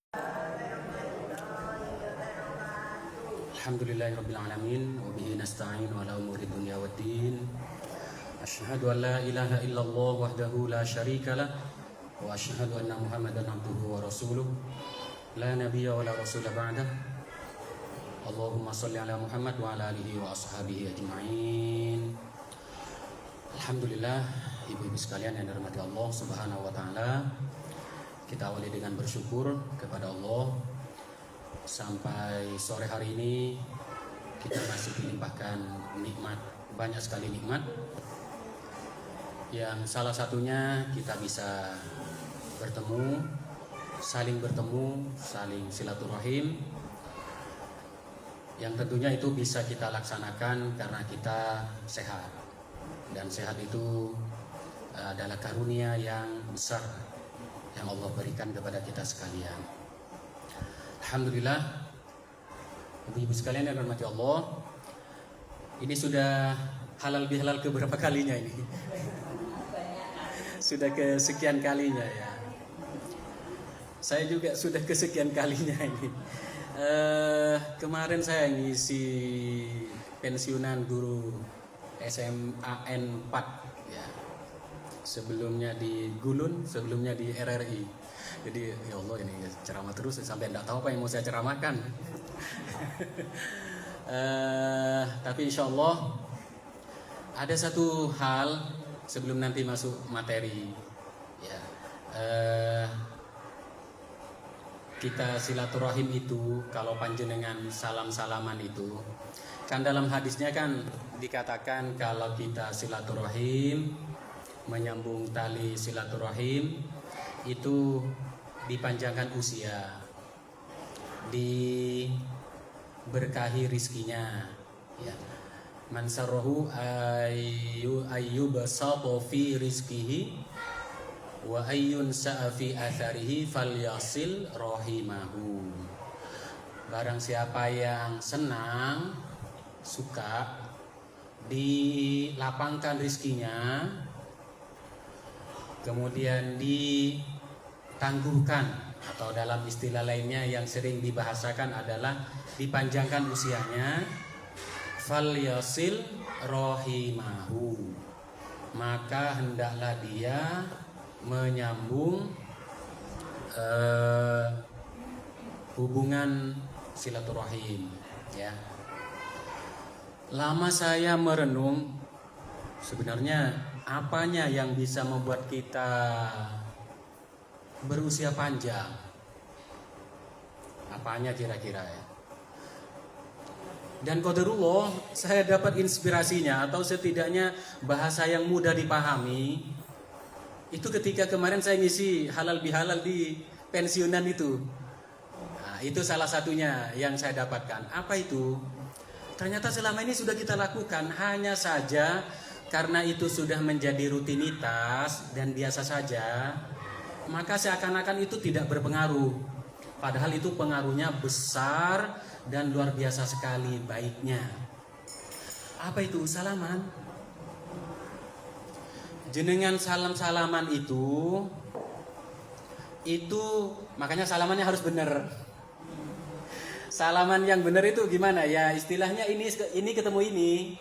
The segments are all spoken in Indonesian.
Alhamdulillahirabbil alamin wa bihi nasta'in ala umuri dunya waddin. Asyhadu an la ilaha illallah wahdahu la syarikalah wa asyhadu anna Muhammadan abduhu wa rasuluh la nabiyya wa la rasula ba'dah. Allahumma shalli ala Muhammad wa ala alihi wa ashabihi ajma'in. Alhamdulillah, ibu-ibu sekalian yang dirahmati Allah Subhanahu wa taala. Kita awali dengan bersyukur kepada Allah. Sampai sore hari ini kita masih dilimpahkan nikmat, banyak sekali nikmat. Yang salah satunya kita bisa bertemu, saling silaturahim. Yang tentunya itu bisa kita laksanakan karena kita sehat. Dan sehat itu adalah karunia yang besar yang Allah berikan kepada kita sekalian. Alhamdulillah, ibu-ibu sekalian yang dirahmati Allah, ini sudah halal bihalal keberapa kalinya ini? Sudah kesekian kalinya ya. Saya juga sudah kesekian kalinya ini. Kemarin saya ngisi pensiunan guru SMAN 4 ya. Sebelumnya di Gulun, sebelumnya di RRI. Jadi ya Allah, ini ceramah terus sampai tidak tahu apa yang mau saya ceramahkan. Tapi insya Allah ada satu hal sebelum nanti masuk materi ya. Kita silaturahim itu kalau panjenengan salam-salaman itu kan dalam hadisnya kan dikatakan kalau kita silaturahim, menyambung tali silaturahim itu dipanjangkan usia, diberkahi rizkinya ya. Man sarrahu ayyubasata fi rizkihi wa ayyun sa'a fi atharihi falyasil rahimahu. Barang siapa yang senang, suka dilapangkan rizkinya, kemudian ditangguhkan, atau dalam istilah lainnya yang sering dibahasakan adalah dipanjangkan usianya, falyasil rahimahu, maka hendaklah dia menyambung hubungan silaturahim ya. Lama saya merenung, sebenarnya apanya yang bisa membuat kita berusia panjang? Apanya kira-kira ya? Dan qadarullah, saya dapat inspirasinya atau setidaknya bahasa yang mudah dipahami itu ketika kemarin saya ngisi halal bihalal di pensiunan itu. Nah, itu salah satunya yang saya dapatkan. Apa itu? Ternyata selama ini sudah kita lakukan, hanya saja karena itu sudah menjadi rutinitas dan biasa saja, maka seakan-akan itu tidak berpengaruh. Padahal itu pengaruhnya besar dan luar biasa sekali baiknya. Apa itu? Salaman. Jenengan salam-salaman itu makanya salamannya harus benar. Salaman yang benar itu gimana ya? Istilahnya ini ketemu ini.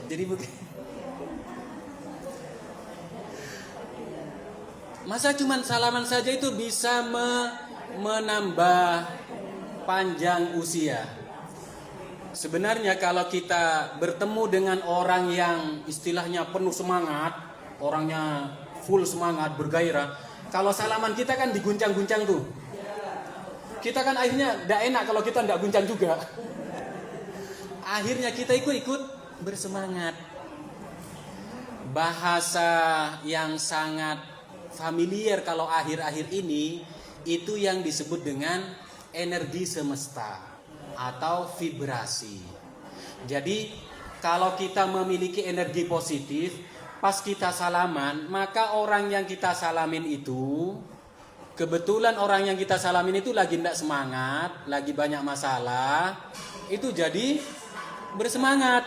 Jadi masa cuman salaman saja itu bisa menambah panjang usia? Sebenarnya kalau kita bertemu dengan orang yang istilahnya penuh semangat, orangnya full semangat, bergairah, kalau salaman kita kan diguncang-guncang tuh. Kita kan akhirnya tidak enak kalau kita tidak guncang juga. Akhirnya kita ikut bersemangat. Bahasa yang sangat familiar kalau akhir-akhir ini itu yang disebut dengan energi semesta atau vibrasi. Jadi kalau kita memiliki energi positif, pas kita salaman, maka orang yang kita salamin itu, kebetulan orang yang kita salamin itu lagi tidak semangat, lagi banyak masalah, itu jadi bersemangat.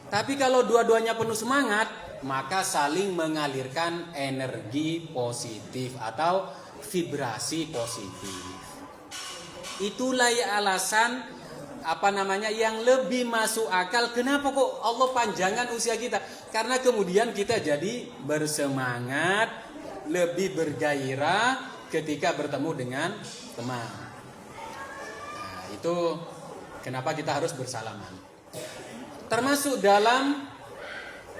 Tapi kalau dua-duanya penuh semangat, maka saling mengalirkan energi positif atau vibrasi positif. Itulah ya alasan yang lebih masuk akal kenapa kok Allah panjangkan usia kita. Karena kemudian kita jadi bersemangat, lebih bergairah ketika bertemu dengan teman. Nah, itu kenapa kita harus bersalaman. Termasuk dalam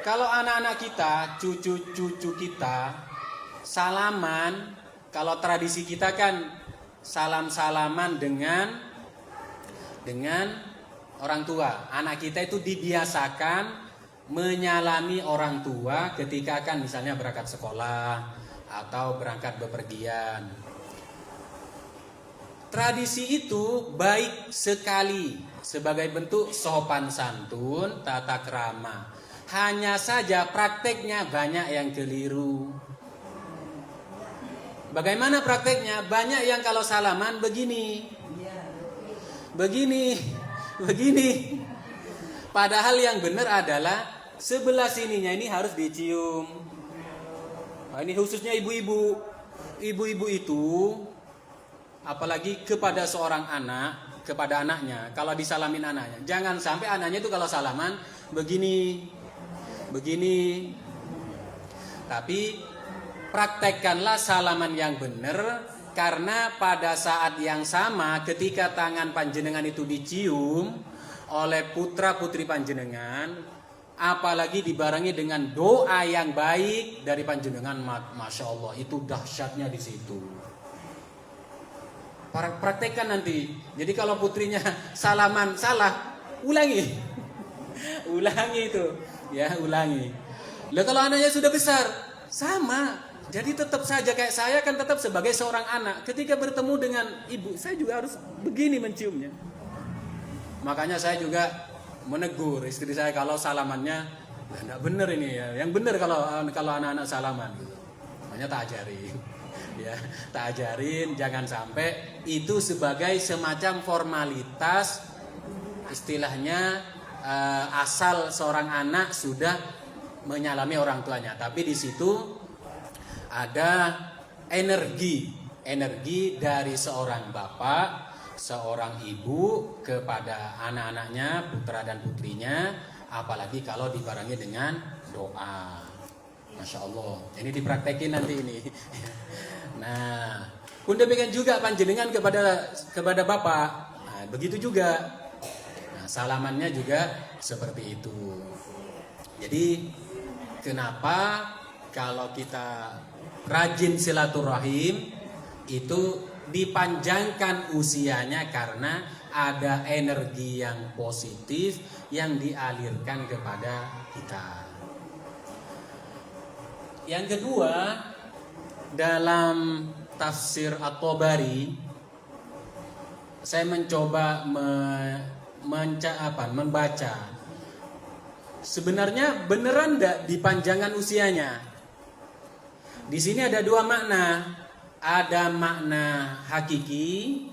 kalau anak-anak kita, cucu-cucu kita salaman, kalau tradisi kita kan salam-salaman dengan orang tua. Anak kita itu dibiasakan menyalami orang tua ketika akan misalnya berangkat sekolah atau berangkat bepergian. Tradisi itu baik sekali sebagai bentuk sopan santun, tata krama. Hanya saja prakteknya banyak yang keliru. Bagaimana prakteknya? Banyak yang kalau salaman begini. Padahal yang benar adalah sebelah sininya ini harus dicium. Nah, ini khususnya ibu-ibu. Ibu-ibu itu apalagi kepada seorang anak, kepada anaknya, kalau disalamin anaknya, jangan sampai anaknya itu kalau salaman begini. Tapi praktekkanlah salaman yang benar, karena pada saat yang sama ketika tangan panjenengan itu dicium oleh putra putri panjenengan, apalagi dibarengi dengan doa yang baik dari panjenengan, masya Allah, itu dahsyatnya di situ. Praktekkan nanti. Jadi kalau putrinya salaman salah, ulangi itu, ya ulangi. Lah kalau anaknya sudah besar, sama. Jadi tetap saja kayak saya kan tetap sebagai seorang anak, ketika bertemu dengan ibu, saya juga harus begini menciumnya. Makanya saya juga menegur istri saya kalau salamannya enggak benar ini ya. Yang benar kalau anak-anak salaman gitu. Makanya tak ajarin. Ya, tak ajarin jangan sampai itu sebagai semacam formalitas, istilahnya asal seorang anak sudah menyalami orang tuanya, tapi di situ ada energi dari seorang bapak, seorang ibu kepada anak-anaknya, putra dan putrinya, apalagi kalau dibarengi dengan doa. Masya Allah, ini dipraktekin nanti ini. Nah, pun demikian juga panjenengan kepada bapak, nah, begitu juga. Nah, salamannya juga seperti itu. Jadi kenapa kalau kita rajin silaturahim itu dipanjangkan usianya, karena ada energi yang positif yang dialirkan kepada kita. Yang kedua, dalam tafsir At-Tabari saya mencoba membaca sebenarnya beneran enggak dipanjangkan usianya. Di sini ada dua makna. Ada makna hakiki,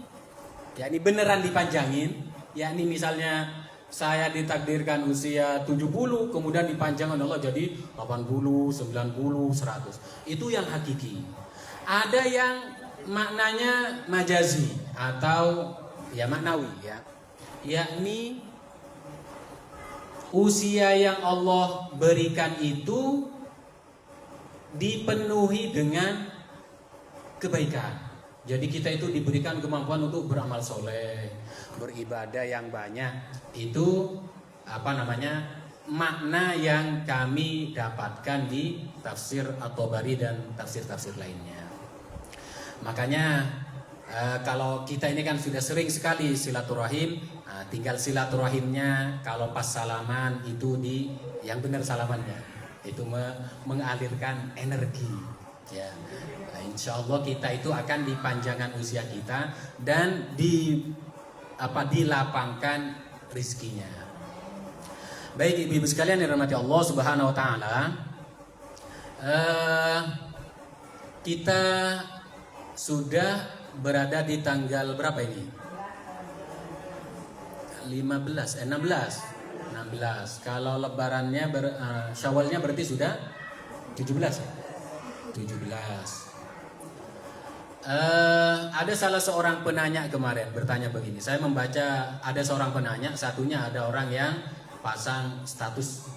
yakni beneran dipanjangin, yakni misalnya saya ditakdirkan usia 70 kemudian dipanjangkan Allah jadi 80, 90, 100. Itu yang hakiki. Ada yang maknanya majazi atau ya maknawi ya. Yakni usia yang Allah berikan itu dipenuhi dengan kebaikan. Jadi kita itu diberikan kemampuan untuk beramal soleh, beribadah yang banyak. Itu makna yang kami dapatkan di tafsir At-Tabari dan tafsir-tafsir lainnya. Makanya kalau kita ini kan sudah sering sekali silaturahim, tinggal silaturahimnya kalau pas salaman itu yang benar salamannya itu mengalirkan energi ya. Nah, insya Allah kita itu akan dipanjangkan usia kita dan dilapangkan rizkinya. Baik ibu-ibu sekalian yang dirahmati Allah Subhanahu wa taala, kita sudah berada di tanggal berapa ini? 16 16. Kalau lebarannya Syawalnya berarti sudah 17 ya? 17. Ada salah seorang penanya kemarin bertanya begini. Saya membaca ada seorang penanya, satunya ada orang yang pasang status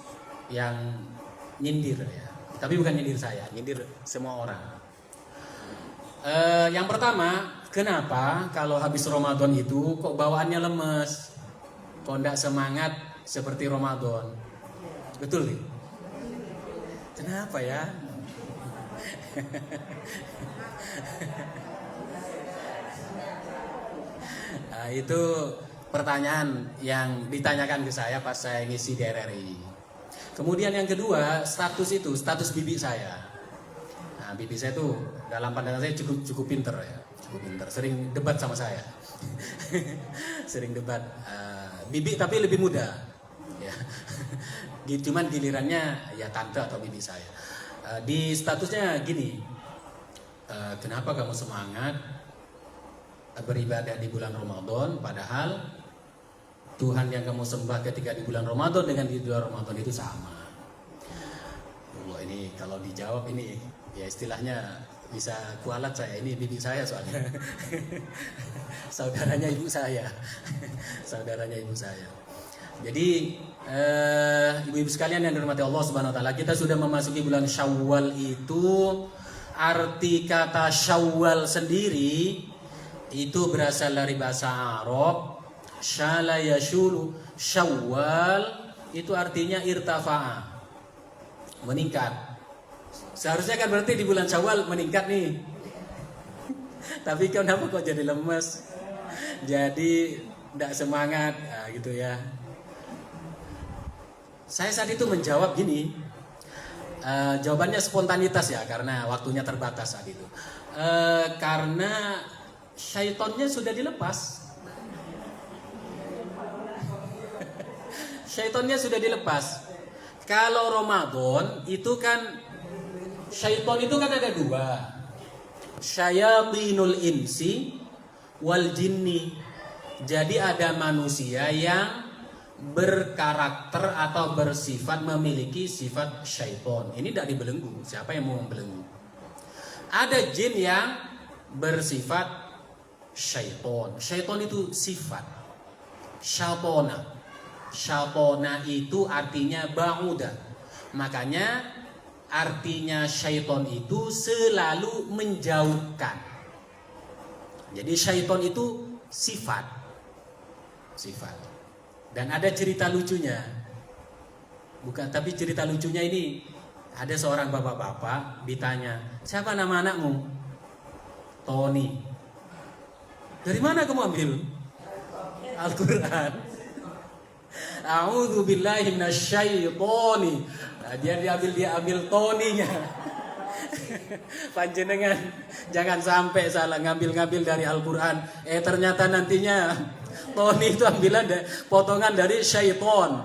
yang nyindir ya. Tapi bukan nyindir saya, nyindir semua orang. Yang pertama, kenapa kalau habis Ramadan itu kok bawaannya lemes? Kok enggak semangat seperti Ramadan? Betul nih? Kenapa ya? Nah, itu pertanyaan yang ditanyakan ke saya pas saya ngisi di RRI. Kemudian yang kedua, status bibi saya. Nah, bibi saya tuh dalam pandangan saya cukup pinter ya, cukup pinter. Sering debat sama saya, sering debat. Bibi tapi lebih muda, ya. Cuman gilirannya ya tante atau bibi saya. Di statusnya gini, kenapa kamu semangat beribadah di bulan Ramadan, padahal Tuhan yang kamu sembah ketika di bulan Ramadan dengan di luar Ramadan itu sama. Wah, ini kalau dijawab ini ya istilahnya bisa kualat saya, ini bibi saya soalnya. Saudaranya ibu saya. Saudaranya ibu saya. Jadi ibu-ibu sekalian yang dirahmati Allah Subhanahu wa taala, kita sudah memasuki bulan Syawal itu. Arti kata Syawal sendiri itu berasal dari bahasa Arab, syala yashulu. Syawal itu artinya irtafa'a, meningkat. Seharusnya kan berarti di bulan Syawal meningkat nih. Tapi kenapa kok jadi lemes? Jadi tidak semangat, nah, gitu ya. Saya saat itu menjawab gini, jawabannya spontanitas ya, karena waktunya terbatas saat itu. Karena syaitonnya sudah dilepas. Syaitonnya sudah dilepas. Kalau Ramadan itu kan syaiton itu kan ada dua. Syayatinul insi wal jinni. Jadi ada manusia yang berkarakter atau bersifat memiliki sifat syaiton. Ini tidak dibelenggu. Siapa yang mau membelenggu? Ada jin yang bersifat syaiton. Syaiton itu sifat. Syaitona. Syaitona itu artinya ba'uda. Makanya artinya syaiton itu selalu menjauhkan. Jadi syaiton itu sifat. Sifat. Dan ada cerita lucunya. Bukan, tapi cerita lucunya ini ada seorang bapak-bapak ditanya, "Siapa nama anakmu?" "Tony." "Dari mana kamu ambil?" "Al-Quran." "A'udzu billahi minasyaitonir." Nah, dia ambil Tony-nya. Panjenengan jangan sampai salah ngambil dari Al-Quran. Ternyata nantinya Tony itu ambilan potongan dari syaiton.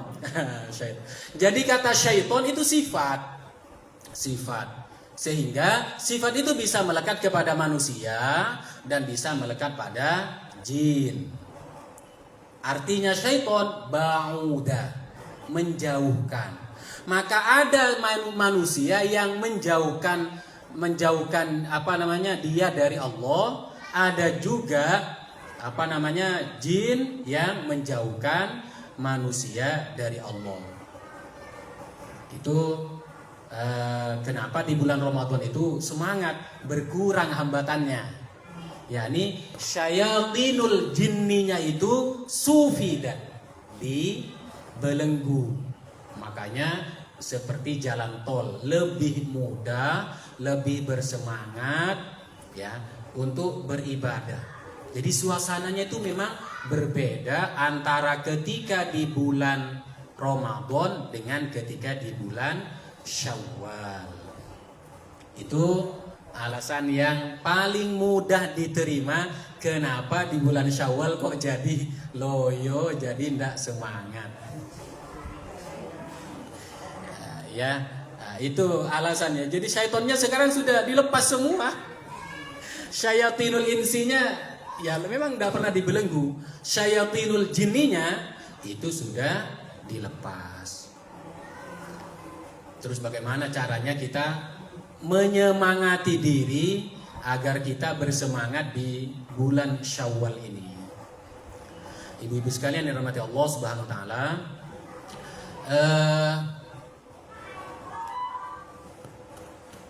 Jadi kata syaiton itu sifat. Sehingga sifat itu bisa melekat kepada manusia dan bisa melekat pada jin. Artinya syaiton ba'uda, menjauhkan. Maka ada manusia yang menjauhkan dia dari Allah. Ada juga jin yang menjauhkan manusia dari Allah. Itu kenapa di bulan Ramadan itu semangat, berkurang hambatannya. yakni syayatinul jinninya itu sufidah, dibelenggu. Makanya seperti jalan tol, lebih mudah, lebih bersemangat ya untuk beribadah. Jadi suasananya itu memang berbeda antara ketika di bulan Ramadan dengan ketika di bulan Syawal. Itu alasan yang paling mudah diterima kenapa di bulan Syawal kok jadi loyo, jadi ndak semangat. Itu alasannya. Jadi syaitonnya sekarang sudah dilepas semua. Syayatinul insinya ya memang ndak pernah dibelenggu. Syayatinul jinninya itu sudah dilepas. Terus bagaimana caranya kita menyemangati diri agar kita bersemangat di bulan Syawal ini? Ibu-ibu sekalian yang dirahmati Allah Subhanahu wa taala,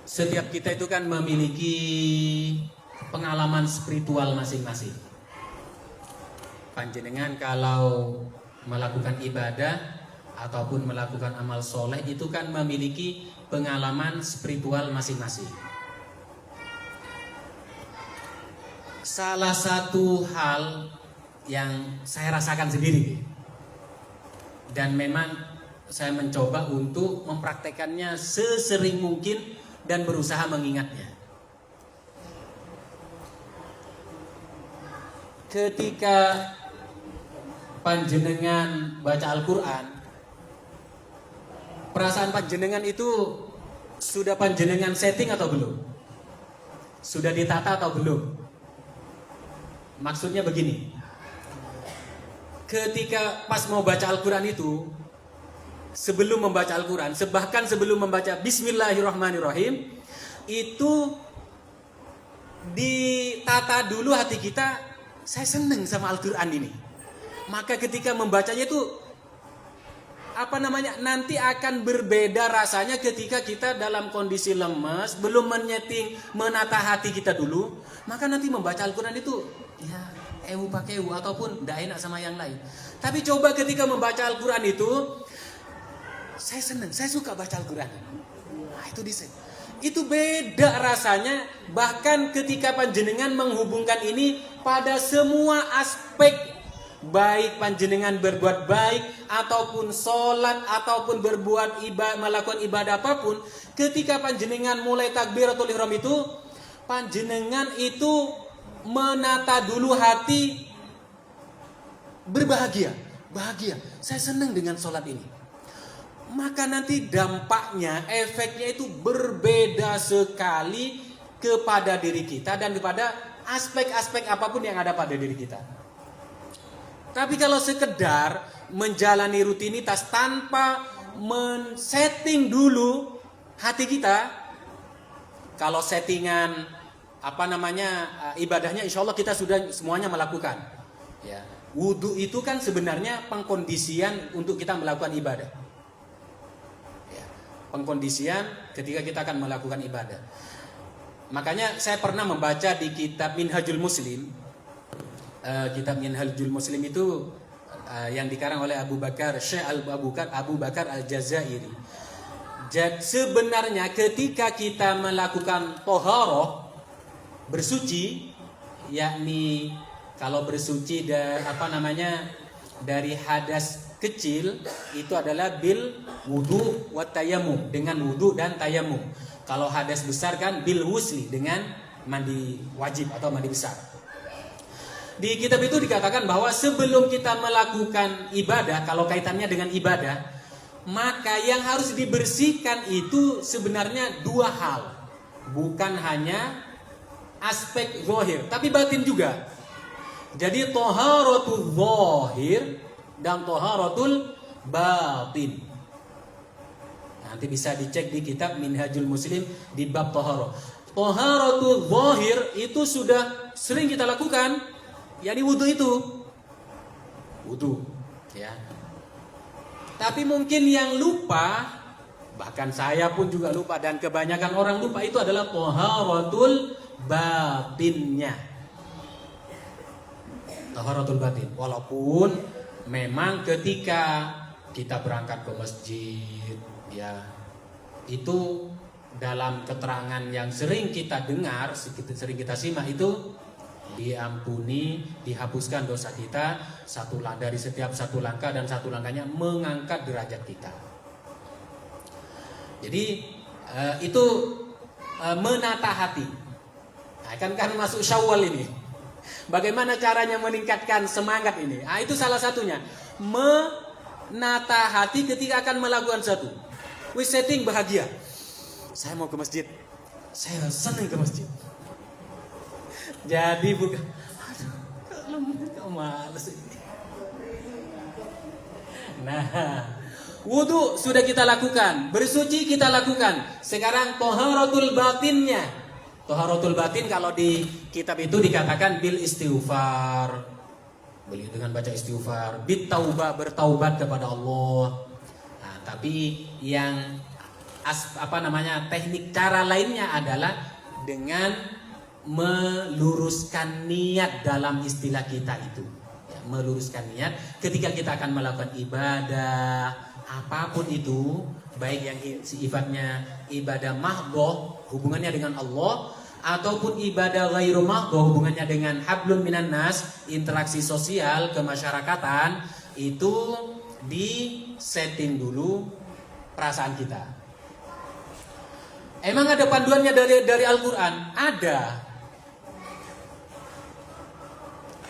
setiap kita itu kan memiliki pengalaman spiritual masing-masing. Panjenengan kalau melakukan ibadah ataupun melakukan amal soleh itu kan memiliki pengalaman spiritual masing-masing. Salah satu hal yang saya rasakan sendiri, dan memang saya mencoba untuk mempraktekannya sesering mungkin dan berusaha mengingatnya. Ketika panjenengan baca Al-Quran, perasaan panjenengan itu sudah panjenengan setting atau belum? Sudah ditata atau belum? Maksudnya begini, ketika pas mau baca Al-Quran itu, sebelum membaca Al-Quran, bahkan sebelum membaca Bismillahirrahmanirrahim, itu ditata dulu hati kita, saya seneng sama Al-Quran ini. Maka ketika membacanya itu nanti akan berbeda rasanya ketika kita dalam kondisi lemas, belum menata hati kita dulu. Maka nanti membaca Al-Quran itu ya pakai ataupun tidak enak sama yang lain. Tapi coba ketika membaca Al-Quran itu, saya senang, saya suka baca Al-Quran. Nah, itu beda rasanya. Bahkan ketika panjenengan menghubungkan ini pada semua aspek, baik panjenengan berbuat baik ataupun sholat ataupun melakukan ibadah apapun, ketika panjenengan mulai takbiratul ihram itu, panjenengan itu menata dulu hati, bahagia. Saya senang dengan sholat ini. Maka nanti dampaknya, efeknya itu berbeda sekali kepada diri kita dan kepada aspek-aspek apapun yang ada pada diri kita. Tapi kalau sekedar menjalani rutinitas tanpa men-setting dulu hati kita, kalau settingan ibadahnya insya Allah kita sudah semuanya melakukan. Ya, wudu itu kan sebenarnya pengkondisian untuk kita melakukan ibadah. Ya, pengkondisian ketika kita akan melakukan ibadah. Makanya saya pernah membaca di kitab Minhajul Muslim. Kitab Minhajul Muslim itu yang dikarang oleh Syekh Abu Bakar Al-Jazairi. Jadi sebenarnya ketika kita melakukan toharoh, bersuci, yakni kalau bersuci dari hadas kecil itu adalah bil wudu wa tayammum, dengan wudu dan tayammum. Kalau hadas besar kan bil wusli, dengan mandi wajib atau mandi besar. Di kitab itu dikatakan bahwa sebelum kita melakukan ibadah, kalau kaitannya dengan ibadah, maka yang harus dibersihkan itu sebenarnya dua hal. Bukan hanya aspek zahir, tapi batin juga. Jadi taharatul zahir dan taharatul batin. Nanti bisa dicek di kitab Minhajul Muslim di bab taharah. Taharatul zahir itu sudah sering kita lakukan, yakni wudu itu. Wudu, ya. Tapi mungkin yang lupa, bahkan saya pun juga lupa dan kebanyakan orang lupa, itu adalah taharatul batinnya. Taharatul batin. Walaupun memang ketika kita berangkat ke masjid, ya, itu dalam keterangan yang sering kita dengar, sering kita simak itu diampuni, dihapuskan dosa kita dari setiap satu langkah, dan satu langkahnya mengangkat derajat kita. Jadi itu menata hati. Nah, kan masuk Syawal ini. Bagaimana caranya meningkatkan semangat ini? Nah, itu salah satunya. Menata hati ketika akan melakukan satu. Setting bahagia. Saya mau ke masjid. Saya senang ke masjid. Jadi bukan, kalau males ini. Nah, wudu sudah kita lakukan, bersuci kita lakukan. Sekarang toharatul batinnya. Toharatul batin kalau di kitab itu dikatakan bil istighfar. Beli dengan baca istighfar, bit taubah, bertaubat kepada Allah. Nah, tapi yang teknik cara lainnya adalah dengan meluruskan niat dalam istilah kita itu. Meluruskan niat ketika kita akan melakukan ibadah apapun itu, baik yang sifatnya ibadah mahdhah hubungannya dengan Allah ataupun ibadah ghairu mahdhah hubungannya dengan hablum minan nas, interaksi sosial kemasyarakatan, itu di-setting dulu perasaan kita. Emang ada panduannya dari Al-Qur'an? Ada.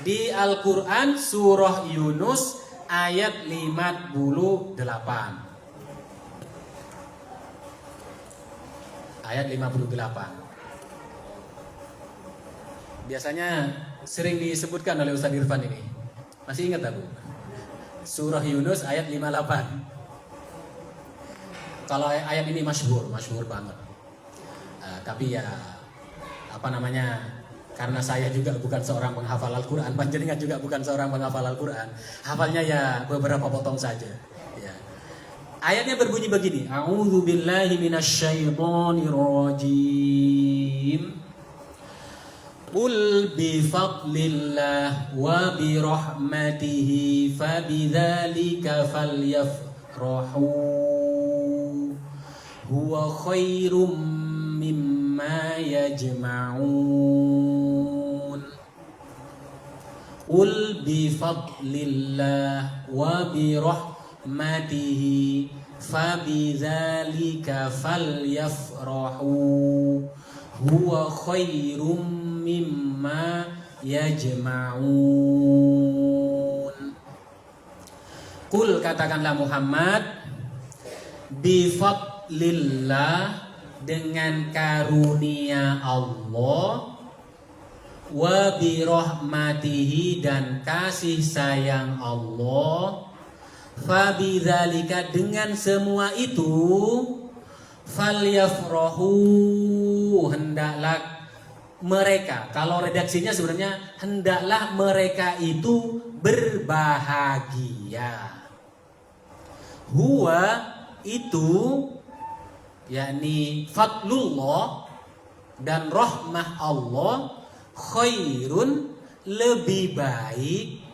Di Al-Quran surah Yunus ayat 58. Ayat 58. Biasanya sering disebutkan oleh Ustaz Irfan ini. Masih ingat aku? Surah Yunus ayat 58. Kalau ayat ini masyhur banget. Tapi ya karena saya juga bukan seorang penghafal Al-Quran, panjenengan juga bukan seorang penghafal Al-Quran, hafalnya ya beberapa potong saja. Ya. Ayatnya berbunyi begini: A'udzu billahi minasyaitonir rajim. Qul bi fadlillah wa bi rahmatihi fabidzalika falyafrahu huwa khairum mimma yajma'un. Qul bi fadlillah wa bi rahmatihi fabidzalika falyafrahu huwa khairum mimma yajma'un. Qul, katakanlah Muhammad, bi fadlillah, dengan karunia Allah, wa bi rahmatihi, dan kasih sayang Allah, fa bidzalika, dengan semua itu, falyafrahu, hendaklah mereka, kalau redaksinya sebenarnya hendaklah mereka itu berbahagia. Huwa, itu yakni fadlullah dan rahmah Allah, khairun, lebih baik,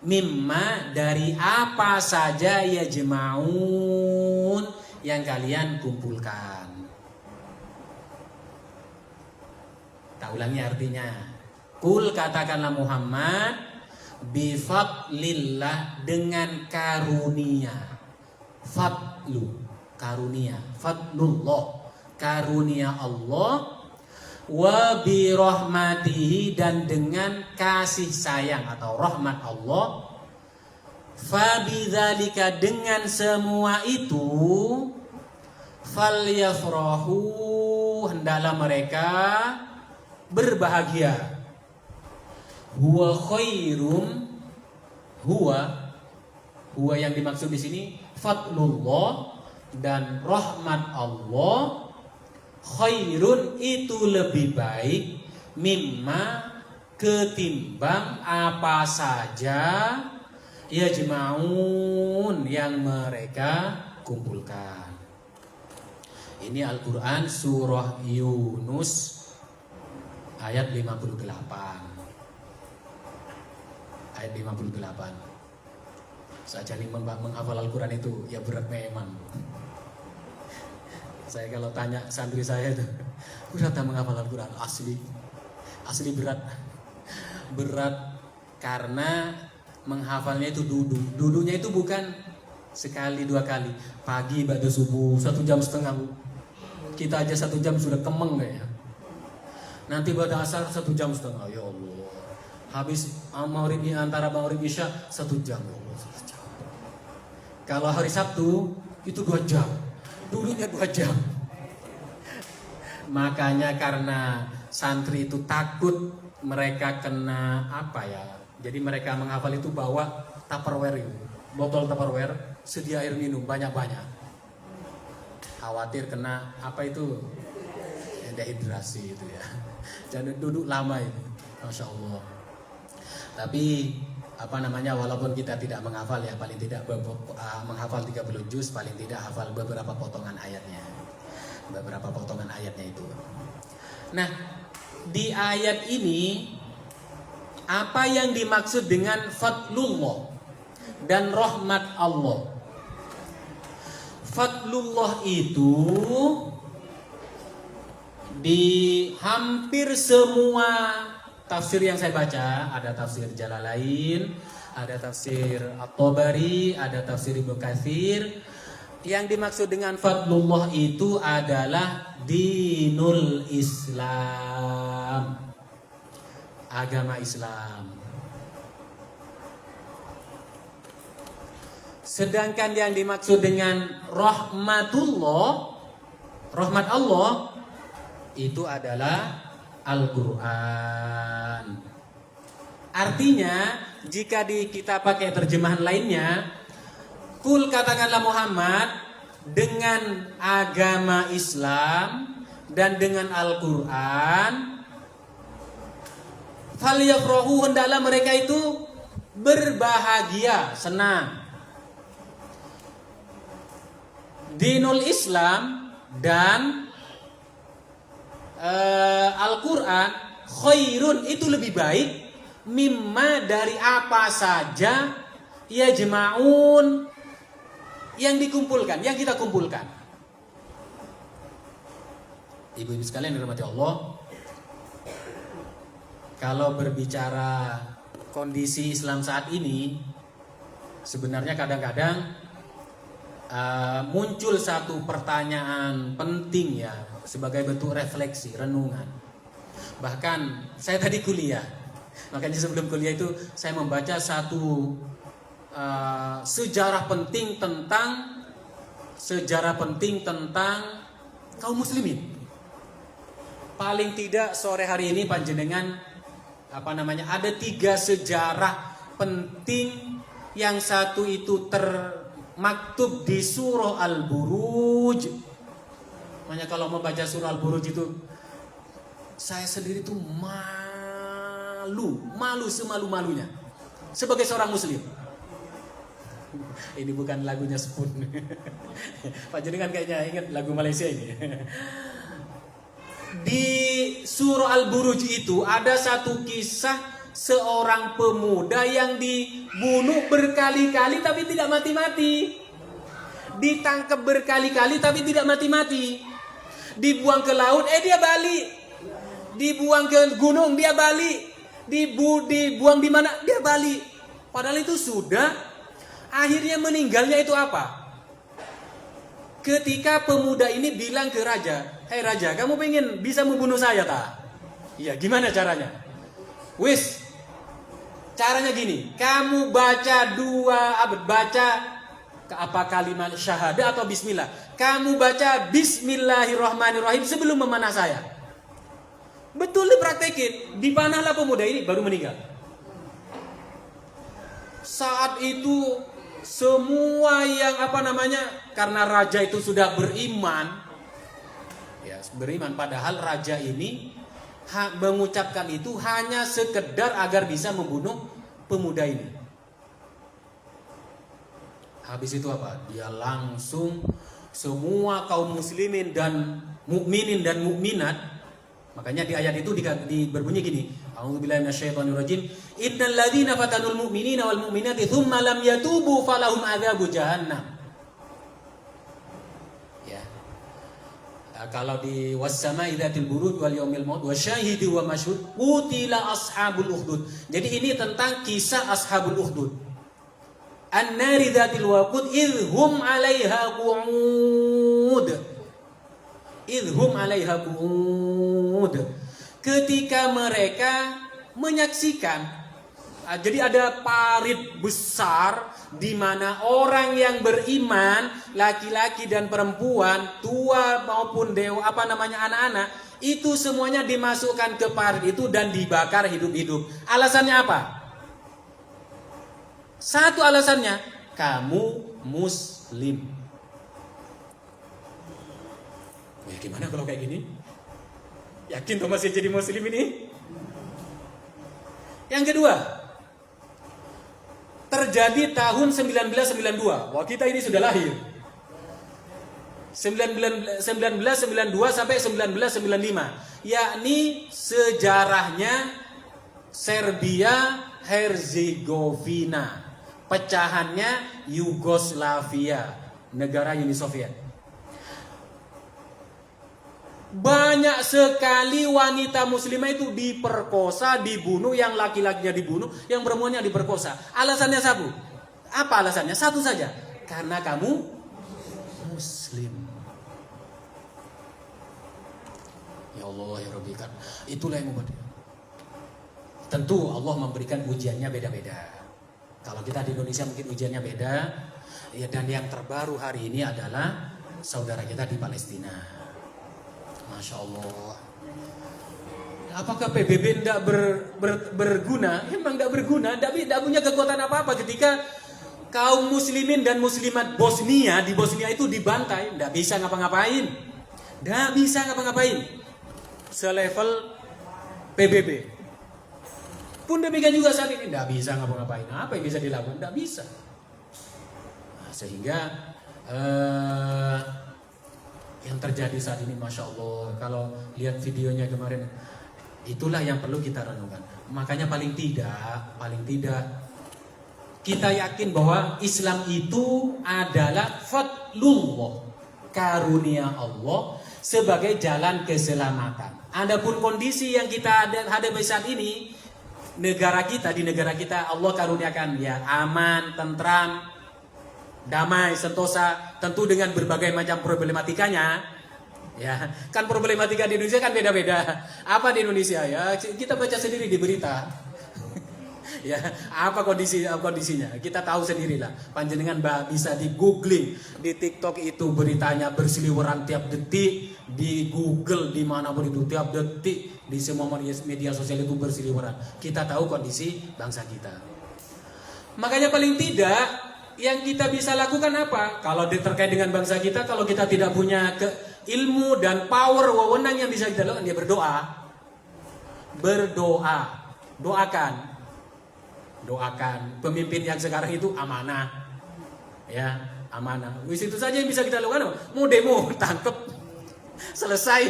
mimma, dari apa saja, yajma'un, yang kalian kumpulkan. Tak ulangi artinya. Kul, katakanlah Muhammad, bifadlillah, dengan karunia. Fadlu, karunia, fadlullah, karunia Allah, wa bi rahmatihi, dan dengan kasih sayang atau rahmat Allah, fa bidzalika, dengan semua itu, falyafrahu, hendaklah mereka berbahagia. Huwa khairum, huwa yang dimaksud di sini fadlullah dan rahmat Allah, khairun, itu lebih baik, mimma, ketimbang apa saja, yajma'un, yang mereka kumpulkan. Ini Al-Quran surah Yunus ayat 58. Ayat 58. Saya nih menghafal Al-Quran itu ya berat memang. Saya kalau tanya santri saya itu, berat menghafal Al-Quran, asli berat. Berat karena menghafalnya itu dudunya itu bukan sekali dua kali. Pagi ba'da subuh 1,5 jam, kita aja 1 jam sudah kemeng kayaknya. Nanti ba'da asar 1,5 jam, ya Allah. Habis antara maghrib isya 1 jam, ya Allah. Kalau hari Sabtu itu 2 jam, dulunya 2 jam. Makanya karena santri itu takut mereka kena jadi mereka menghafal itu bawa Tupperware itu, botol Tupperware, sedia air minum banyak-banyak. Khawatir kena apa itu? Dehidrasi itu ya. Jangan duduk lama itu. Masya Allah. Tapi walaupun kita tidak menghafal ya, paling tidak menghafal 30 juz, paling tidak hafal beberapa potongan ayatnya. Beberapa potongan ayatnya itu. Nah, di ayat ini apa yang dimaksud dengan fadlullah dan rahmat Allah? Fadlullah itu di hampir semua tafsir yang saya baca, ada tafsir Jalalain, ada tafsir At-Tabari, ada tafsir Ibnu Katsir. Yang dimaksud dengan fadlullah itu adalah dinul Islam, agama Islam. Sedangkan yang dimaksud dengan rahmatullah, rahmat Allah, itu adalah Al-Quran. Artinya, jika kita pakai terjemahan lainnya, kul katakanlah Muhammad, dengan agama Islam dan dengan Al-Quran, falyafrahu, hendaklah mereka itu berbahagia, senang. Dinul Islam dan Al-Quran khairun, itu lebih baik, mimma, dari apa saja, ya jema'un, yang dikumpulkan, yang kita kumpulkan. Ibu-ibu sekalian dirahmati Allah, kalau berbicara kondisi Islam saat ini, sebenarnya kadang-kadang muncul satu pertanyaan penting ya, sebagai bentuk refleksi, renungan. Bahkan saya tadi kuliah, makanya sebelum kuliah itu saya membaca satu sejarah penting tentang kaum muslimin. Paling tidak sore hari ini panjenengan ada 3 sejarah penting. Yang satu itu termaktub di surah Al-Buruj. Makanya kalau membaca surah Al-Buruj itu saya sendiri tuh malu semalu-malunya sebagai seorang muslim. Ini bukan lagunya Spoon. Pak Jenengan kayaknya ingat lagu Malaysia ini. Di surah Al-Buruj itu ada satu kisah seorang pemuda yang dibunuh berkali-kali tapi tidak mati-mati. Ditangkap berkali-kali tapi tidak mati-mati. Dibuang ke laut, dia balik. Dibuang ke gunung, dia balik. Dibuang di mana, dia balik. Padahal itu sudah. Akhirnya meninggalnya itu apa? Ketika pemuda ini bilang ke raja, "Hei raja, kamu pengen bisa membunuh saya tak?" "Iya, gimana caranya?" "Wis, caranya gini, kamu baca kalimat syahadah atau bismillah. Kamu baca bismillahirrahmanirrahim sebelum memanah saya." Betul dipraktekin, dipanahlah pemuda ini, baru meninggal. Saat itu semua yang karena raja itu sudah beriman, padahal raja ini mengucapkan itu hanya sekedar agar bisa membunuh pemuda ini. Habis itu apa? Dia langsung semua kaum muslimin dan mukminin dan mukminat. Makanya di ayat itu berbunyi gini, A'udzubillahi minasyaitonirrajim. Innal ladzina fatanul mu'minina wal mu'minati tsumma lam yatubu falahum adzabu jahannam. Ya. Kalau di was-sama'i dzatil buruj wal yaumil maut wasyahidi wa masyhud qutila ashabul ukhdud. Jadi ini tentang kisah ashabul ukhdud. An-nari dzatil waqud idhum 'alaiha qu'ud. Idhum 'alaiha qu'ud. Ketika mereka menyaksikan, jadi ada parit besar di mana orang yang beriman, laki-laki dan perempuan, tua maupun anak-anak, itu semuanya dimasukkan ke parit itu dan dibakar hidup-hidup. Alasannya apa? Satu alasannya, kamu muslim. Ya gimana kalau kayak gini? Yakin tuh masih jadi muslim ini? Yang kedua, terjadi tahun 1992. Wah, kita ini sudah lahir. 1992 sampai 1995, yakni sejarahnya Serbia Herzegovina, pecahannya Yugoslavia, negara Uni Soviet. Banyak sekali wanita muslimah itu diperkosa, dibunuh, yang laki-lakinya dibunuh, yang perempuannya diperkosa. Alasannya satu. Apa alasannya? Satu saja. Karena kamu muslim. Ya Allah ya Rabbi, kan itulah yang membuat. Tentu Allah memberikan ujiannya beda-beda. Kalau kita di Indonesia mungkin ujiannya beda. Ya, dan yang terbaru hari ini adalah saudara kita di Palestina. Masya Allah. Apakah PBB tidak berguna? Emang tidak berguna. Tidak punya kekuatan apa-apa ketika kaum muslimin dan muslimat Bosnia di Bosnia itu dibantai. Tidak bisa ngapa-ngapain. Tidak bisa ngapa-ngapain. Selevel PBB. Pun demikian juga saat ini tidak bisa ngapa-ngapain. Apa yang bisa dilakukan? Tidak bisa. Nah, sehingga yang terjadi saat ini, Masya Allah, kalau lihat videonya kemarin, itulah yang perlu kita renungkan. Makanya paling tidak kita yakin bahwa Islam itu adalah fadlullah, karunia Allah sebagai jalan keselamatan. Adapun kondisi yang kita hadapi saat ini, di negara kita Allah karuniakan ya aman, tentram, damai, sentosa, tentu dengan berbagai macam problematikanya. Ya, kan problematika di Indonesia kan beda-beda. Apa di Indonesia ya? Kita baca sendiri di berita. Ya, apa kondisinya? Kita tahu sendirilah. Panjenengan bisa di googling, di TikTok itu beritanya berseliweran tiap detik, di Google dimanapun itu tiap detik, di semua media sosial itu berseliweran. Kita tahu kondisi bangsa kita. Makanya paling tidak yang kita bisa lakukan apa? Kalau terkait dengan bangsa kita, kalau kita tidak punya ilmu dan power, wewenang yang bisa kita lakukan, dia berdoa, doakan pemimpin yang sekarang itu amanah, ya amanah. Wis itu saja yang bisa kita lakukan. Mau demo, tangkep, selesai.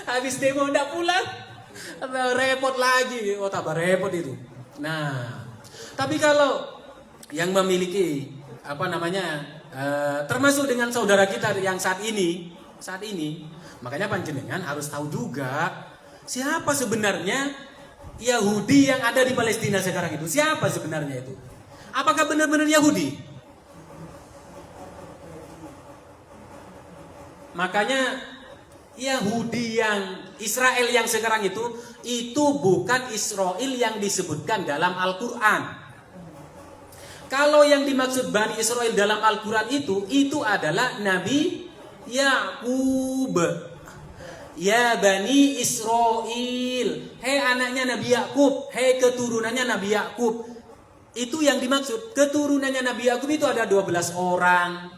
Habis demo ndak pulang, repot lagi. Oh tambah repot itu. Nah, tapi kalau yang memiliki termasuk dengan saudara kita yang saat ini, makanya panjenengan harus tahu juga siapa sebenarnya Yahudi yang ada di Palestina sekarang itu. Siapa sebenarnya itu? Apakah benar-benar Yahudi? Makanya Yahudi yang Israel yang sekarang itu bukan Israel yang disebutkan dalam Al-Quran. Kalau yang dimaksud Bani Israel dalam Al-Quran itu adalah Nabi Yakub. Ya Bani Israel, hei anaknya Nabi Yakub, hei keturunannya Nabi Yakub. Itu yang dimaksud. Keturunannya Nabi Yakub itu ada 12 orang.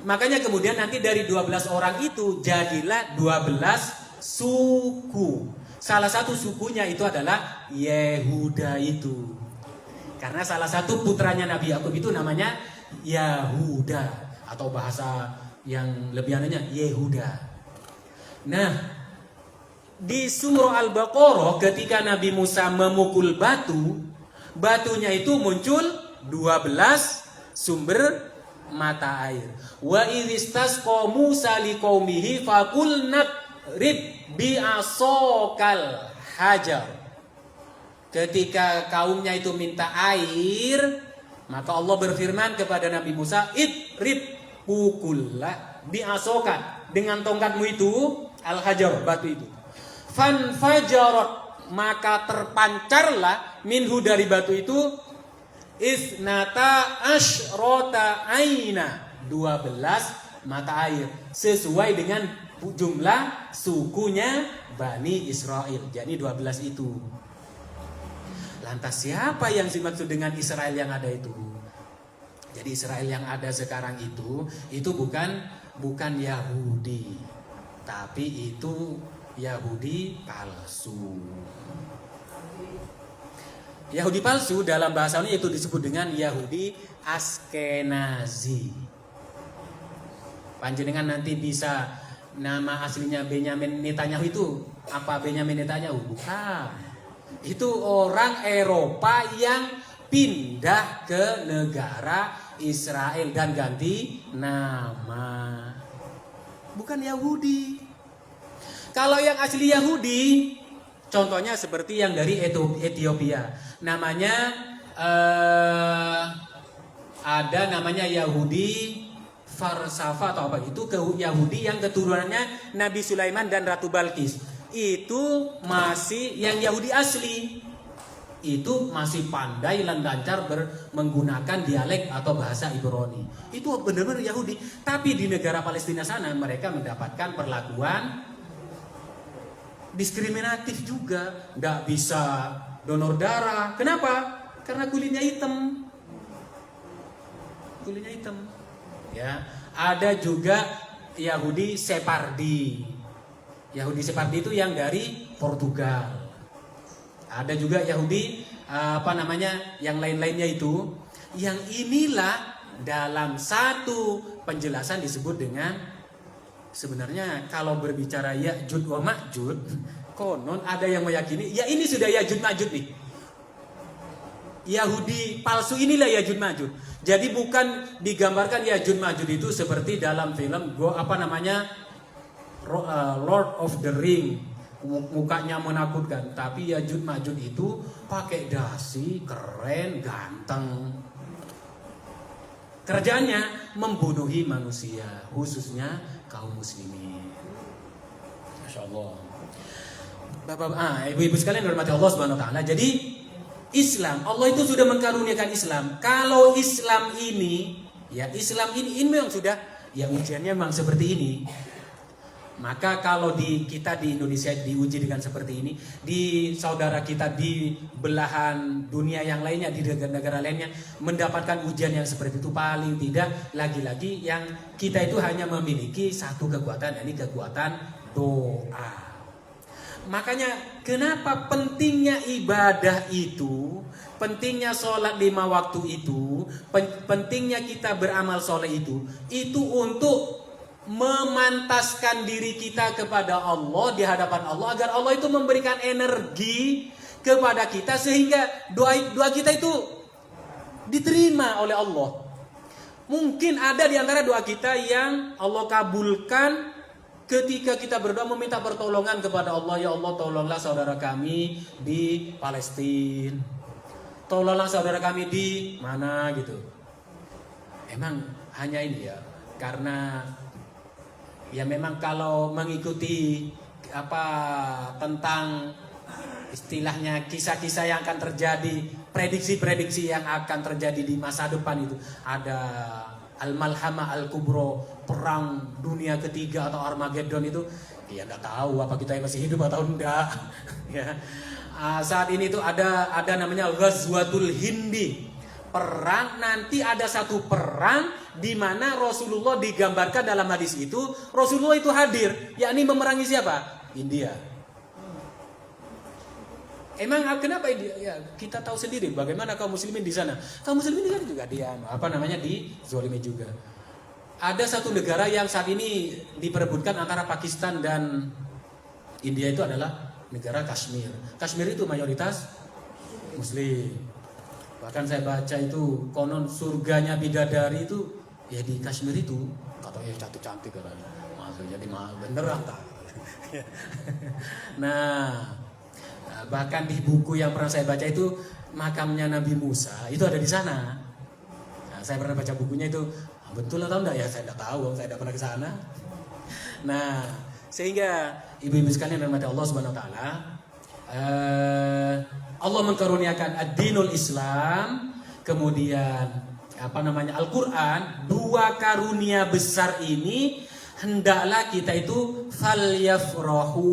Makanya kemudian nanti dari 12 orang itu jadilah 12 suku. Salah satu sukunya itu adalah Yehuda itu. Karena salah satu putranya Nabi Yakub itu namanya Yahuda, atau bahasa yang lebih anehnya Yehuda. Nah, di surah Al-Baqarah ketika Nabi Musa memukul batunya itu muncul 12 sumber mata air. Wa idhistasqa Musa liqaumihi faqulna rib bi'asokal hajar. Ketika kaumnya itu minta air, maka Allah berfirman kepada Nabi Musa, idrib, pukullah bi'asokan, dengan tongkatmu itu al-hajar, batu itu. Fanfajarat, maka terpancarlah minhu, dari batu itu, isnata asyrota aina, 12 mata air, sesuai dengan jumlah sukunya Bani Israel. Jadi 12 itu. Lantas siapa yang dimaksud dengan Israel yang ada itu? Jadi Israel yang ada sekarang itu bukan Yahudi, tapi itu Yahudi palsu. Yahudi palsu dalam bahasa ini itu disebut dengan Yahudi Askenazi. Panjenengan nanti bisa nama aslinya Benyamin Netanyahu itu apa Benyamin Netanyahu? Bukan. Itu orang Eropa yang pindah ke negara Israel dan ganti nama. Bukan Yahudi. Kalau yang asli Yahudi, contohnya seperti yang dari Ethiopia. Namanya ada namanya Yahudi Farsafa atau apa itu, Yahudi yang keturunannya Nabi Sulaiman dan Ratu Balkis. Itu masih yang Yahudi asli. Itu masih pandai dan lancar menggunakan dialek atau bahasa Ibrani. Itu benar-benar Yahudi. Tapi di negara Palestina sana mereka mendapatkan perlakuan diskriminatif juga. Nggak bisa donor darah. Kenapa? Karena kulitnya hitam. Kulitnya hitam. Ya, ada juga Yahudi Separdi. Yahudi Separdi itu yang dari Portugal. Ada juga Yahudi yang lain-lainnya itu. Yang inilah dalam satu penjelasan disebut dengan, sebenarnya kalau berbicara Ya'jud wa Ma'jud, konon ada yang meyakini ya ini sudah Ya'jud Ma'jud nih. Yahudi palsu inilah Ya'jud Ma'jud. Jadi bukan digambarkan Ya'jud Ma'jud itu seperti dalam film Lord of the Ring. Mukanya menakutkan, tapi Ya'jud Ma'jud itu pakai dasi, keren, ganteng. Kerjanya membunuhi manusia, khususnya kaum muslimin. Masya Allah. Ibu-ibu sekalian hormati Allah Subhanahu wa taala. Jadi Islam, Allah itu sudah mengkaruniakan Islam. Kalau Islam ini memang sudah, ya ujiannya memang seperti ini. Maka kalau kita di Indonesia diuji dengan seperti ini, di saudara kita di belahan dunia yang lainnya, di negara-negara lainnya mendapatkan ujian yang seperti itu, paling tidak lagi-lagi yang kita itu hanya memiliki satu kekuatan, yakni kekuatan doa. Makanya kenapa pentingnya ibadah itu, pentingnya sholat 5 waktu itu, pentingnya kita beramal soleh itu untuk memantaskan diri kita kepada Allah di hadapan Allah, agar Allah itu memberikan energi kepada kita sehingga doa kita itu diterima oleh Allah. Mungkin ada di antara doa kita yang Allah kabulkan ketika kita berdoa meminta pertolongan kepada Allah. Ya Allah, tolonglah saudara kami di Palestina, tolonglah saudara kami di mana gitu. Emang hanya ini ya, karena ya memang kalau mengikuti tentang istilahnya kisah-kisah yang akan terjadi, prediksi-prediksi yang akan terjadi di masa depan itu, ada Al-Malhamah Al-Kubro, perang dunia ketiga atau Armageddon itu, ya nggak tahu apa kita yang masih hidup atau enggak. Ya. Saat ini itu ada namanya Ghazwatul Hindi. Perang, nanti ada satu perang di mana Rasulullah digambarkan dalam hadis itu, Rasulullah itu hadir, yakni memerangi siapa? India. Emang kenapa India? Ya, kita tahu sendiri bagaimana kaum muslimin di sana. Kaum muslimin di sana juga dizolimi juga. Ada satu negara yang saat ini diperebutkan antara Pakistan dan India, itu adalah negara Kashmir. Kashmir itu mayoritas muslim. Bahkan saya baca itu konon surganya bidadari itu ya di Kashmir itu, katanya cantik-cantik katanya. Maksudnya jadi beneran tak. Nah, bahkan di buku yang pernah saya baca itu makamnya Nabi Musa itu ada di sana. Nah, saya pernah baca bukunya itu, betul atau enggak ya saya tidak tahu, saya tidak pernah ke sana. Nah, sehingga ibu-ibu sekalian rahmati Allah Subhanahu wa taala, Allah mengkaruniakan ad-dinul Islam, kemudian Al-Quran, dua karunia besar ini hendaklah kita itu falyafrahu,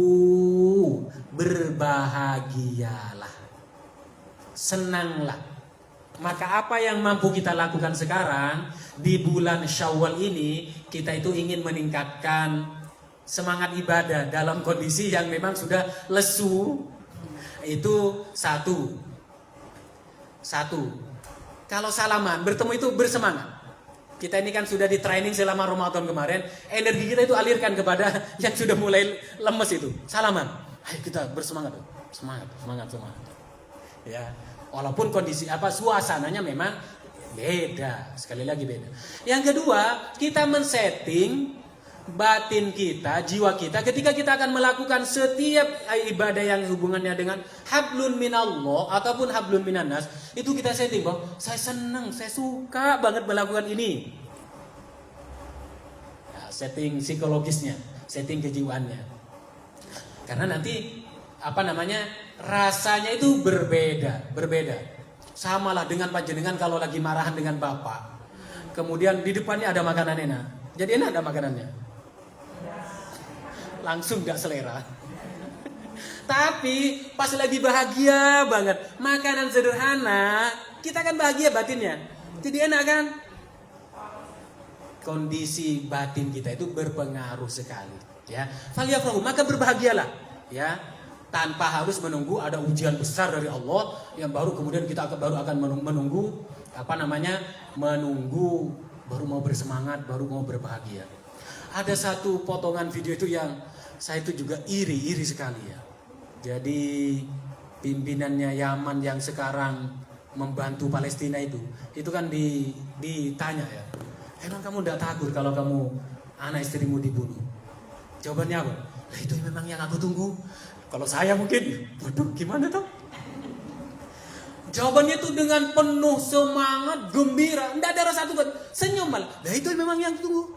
berbahagialah. senanglah. Maka apa yang mampu kita lakukan sekarang di bulan Syawal ini, kita itu ingin meningkatkan semangat ibadah dalam kondisi yang memang sudah lesu. Itu satu. Kalau salaman, bertemu itu bersemangat. Kita ini kan sudah di training selama Ramadan kemarin, energi kita itu alirkan kepada yang sudah mulai lemes itu. Salaman. Ayo kita bersemangat. Semangat. Ya. Walaupun kondisi suasananya memang beda, sekali lagi beda. Yang kedua, kita men-setting batin kita, jiwa kita ketika kita akan melakukan setiap ibadah yang hubungannya dengan hablun minallah ataupun hablun minannas, itu kita setting bahwa saya senang, saya suka banget melakukan ini. Ya, setting psikologisnya, setting kejiwaannya. Karena nanti rasanya itu berbeda. Samalah dengan panjenengan kalau lagi marahan dengan bapak. Kemudian di depannya ada makanan enak. Jadi enak ada makanannya. Langsung gak selera. Tapi pas lagi bahagia banget, makanan sederhana, kita kan bahagia batinnya. Jadi enak kan? Kondisi batin kita itu berpengaruh sekali, ya. Falyafrahu, maka berbahagialah, ya. Tanpa harus menunggu ada ujian besar dari Allah yang baru kemudian kita baru akan menunggu baru mau bersemangat, baru mau berbahagia. Ada satu potongan video itu yang saya itu juga iri sekali, ya. Jadi pimpinannya Yaman yang sekarang membantu Palestina itu kan ditanya, ya, emang kamu tidak takut kalau kamu anak istrimu dibunuh? Jawabannya apa? Nah, itu memang yang aku tunggu. Kalau saya mungkin, waduh gimana tuh? Jawabannya itu dengan penuh semangat, gembira, tidak ada rasa takut, senyum malah. Nah, itu memang yang tunggu.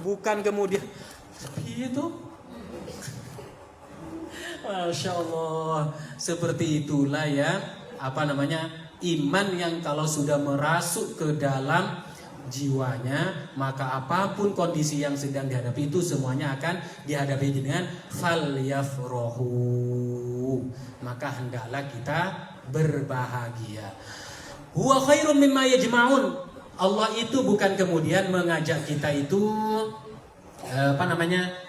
Bukan kemudian itu. Masya Allah. Seperti itulah ya iman yang kalau sudah merasuk ke dalam jiwanya, maka apapun kondisi yang sedang dihadapi itu semuanya akan dihadapi dengan falyafrahu. Maka hendaklah kita berbahagia. Huwa khairum mimma yajma'un. Allah itu bukan kemudian mengajak kita itu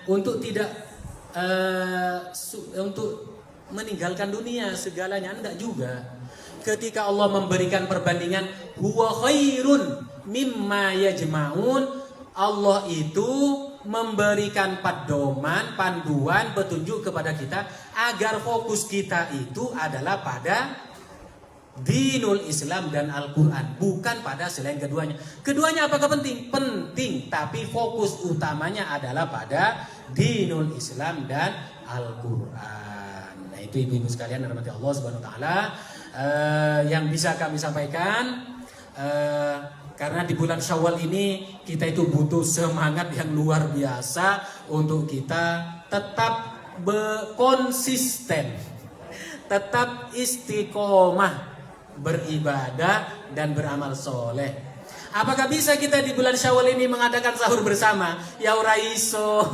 untuk tidak untuk meninggalkan dunia segalanya, enggak juga. Ketika Allah memberikan perbandingan huwa khairun mimma yajma'un, Allah itu memberikan panduan, petunjuk kepada kita agar fokus kita itu adalah pada dinul Islam dan Al-Quran, bukan pada selain keduanya. Keduanya apakah penting? Penting, tapi fokus utamanya adalah pada dinul Islam dan Al-Quran. Nah, itu ibu-ibu sekalian rahmati Allah Subhanahu wa taala, yang bisa kami sampaikan. Karena di bulan Syawal ini kita itu butuh semangat yang luar biasa untuk kita tetap konsisten, tetap istiqomah beribadah dan beramal soleh. Apakah bisa kita di bulan Syawal ini mengadakan sahur bersama? Ya ora iso.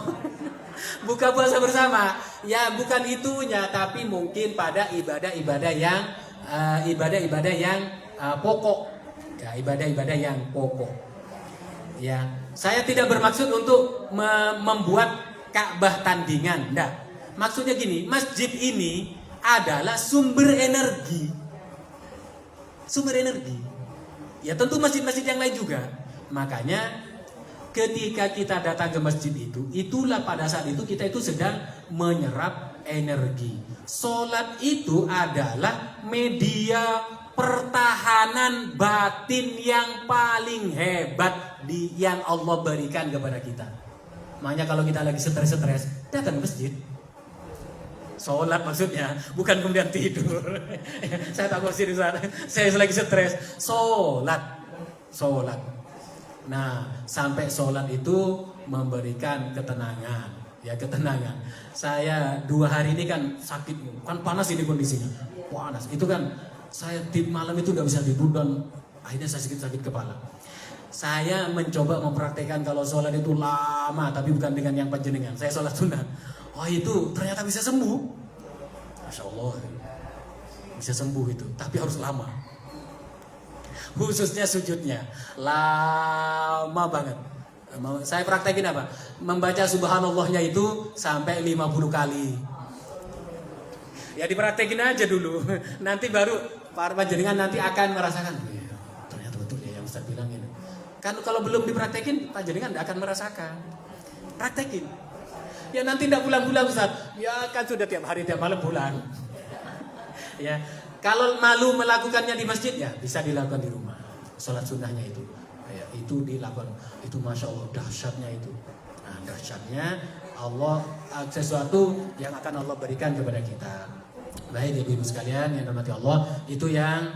Buka puasa bersama? Ya bukan itunya, tapi mungkin pada ibadah-ibadah yang pokok. Ya, ibadah-ibadah yang pokok. Ya, saya tidak bermaksud untuk membuat Ka'bah tandingan, enggak. Maksudnya gini, masjid ini adalah sumber energi. Sumber energi. Ya tentu masjid-masjid yang lain juga. Makanya ketika kita datang ke masjid itu, itulah pada saat itu kita itu sedang menyerap energi. Salat itu adalah media pertahanan batin yang paling hebat yang Allah berikan kepada kita. Makanya kalau kita lagi stres-stres, datang ke masjid. Sholat maksudnya, bukan kemudian tidur. Saya tak kursi di sana. Saya lagi stres, sholat. Nah, sampai sholat itu memberikan ketenangan, ya ketenangan. Saya 2 hari ini kan sakit, kan panas ini kondisinya, panas. Itu kan saya di malam itu nggak bisa tidur dan akhirnya saya sakit kepala. Saya mencoba mempraktekkan kalau sholat itu lama, tapi bukan dengan yang panjenengan. Saya sholat sunnah. Oh itu ternyata bisa sembuh. Masya Allah. bisa sembuh itu, tapi harus lama. Khususnya sujudnya lama banget. Saya praktekin apa? Membaca subhanallahnya itu sampai 50 kali. Ya dipraktekin aja dulu. Nanti baru para panjenengan nanti akan merasakan. Ternyata betul ya yang Ustaz bilang ini. Kan kalau belum dipraktekin, panjenengan tidak akan merasakan. Praktekin. Ya nanti tidak pulang-pulang Ustaz. Ya kan sudah tiap hari tiap malam pulang. Ya, kalau malu melakukannya di masjid ya bisa dilakukan di rumah. Salat sunnahnya itu. Ya, itu dilakukan. Itu masya Allah dahsyatnya itu. Nah, dahsyatnya Allah sesuatu yang akan Allah berikan kepada kita. Baik ibu-ibu sekalian yang dirahmati Allah, itu yang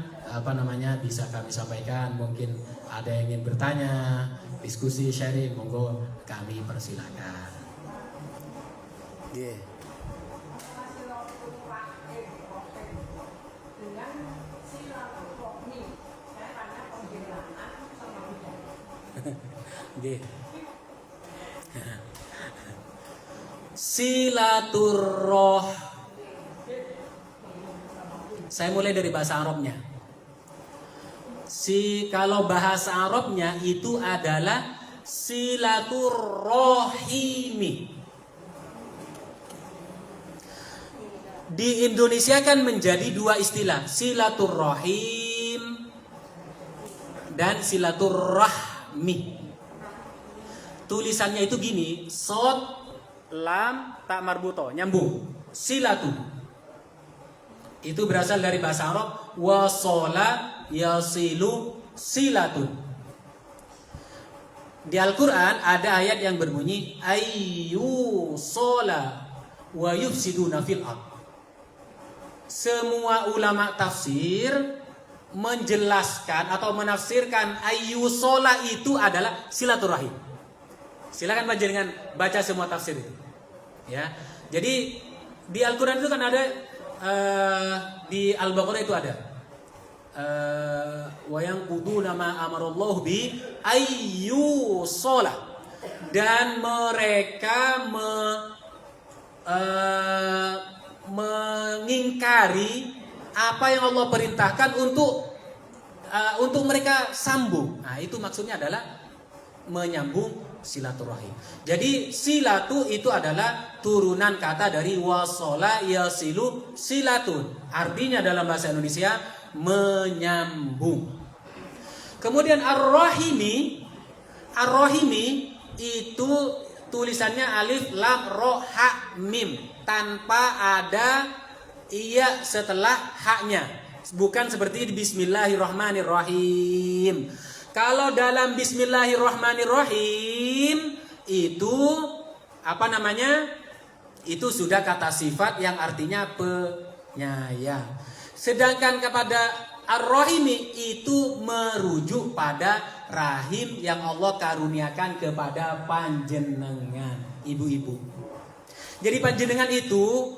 bisa kami sampaikan. Mungkin ada yang ingin bertanya, diskusi, sharing, monggo kami persilakan. Yeah. Silaturroh. Saya mulai dari bahasa Arabnya. Kalau bahasa Arabnya itu adalah silaturrohimi. Di Indonesia kan menjadi dua istilah, silaturrohim dan silaturrahmi. Tulisannya itu gini, sod, lam, tak marbuto, nyambung. Silatu. Itu berasal dari bahasa Arab, wasola yasilu silatun. Di Al-Quran ada ayat yang berbunyi, ayyu sola wa yufsiduna fil ard. Semua ulama tafsir menjelaskan atau menafsirkan ayyu sola itu adalah silaturahim. Silakan panjenengan baca semua tafsir itu. Ya. Jadi di Al-Qur'an itu kan ada di Al-Baqarah itu ada wa yanquduna ma amarallahu bi ayyu shalah, dan mereka mengingkari apa yang Allah perintahkan untuk mereka sambung. Nah, itu maksudnya adalah menyambung silaturahim. Jadi silatu itu adalah turunan kata dari wasola yasilu silatun. Artinya dalam bahasa Indonesia menyambung. Kemudian ar-rahimi itu tulisannya alif lam ro ha mim, tanpa ada iya setelah haknya. Bukan seperti di bismillahirrahmanirrahim. Kalau dalam bismillahirrahmanirrahim itu itu sudah kata sifat yang artinya penyayang. Sedangkan kepada ar-rahimi itu merujuk pada rahim yang Allah karuniakan kepada panjenengan, ibu-ibu. Jadi panjenengan itu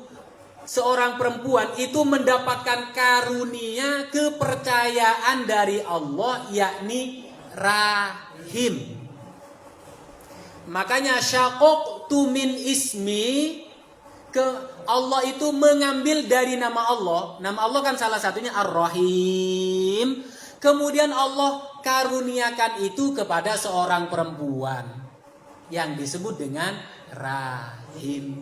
seorang perempuan itu mendapatkan karunia kepercayaan dari Allah, yakni rahim. Makanya syaqaqtu min ismi, Allah itu mengambil dari nama Allah. Nama Allah kan salah satunya Ar-Rahim. Kemudian Allah karuniakan itu kepada seorang perempuan yang disebut dengan rahim.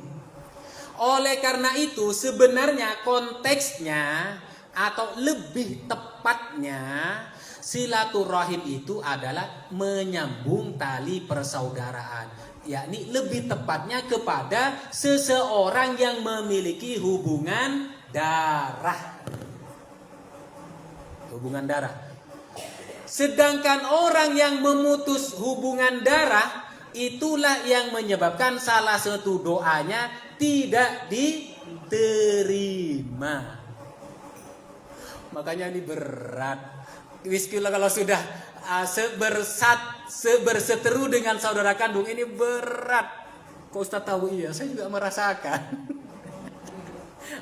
Oleh karena itu sebenarnya konteksnya atau lebih tepatnya silaturahim itu adalah menyambung tali persaudaraan, yakni lebih tepatnya kepada seseorang yang memiliki hubungan darah. Hubungan darah. Sedangkan orang yang memutus hubungan darah, itulah yang menyebabkan salah satu doanya tidak diterima. Makanya ini berat. Bismillah, kalau sudah berseteru dengan saudara kandung ini berat. Kok Ustaz tahu? Iya, saya juga merasakan.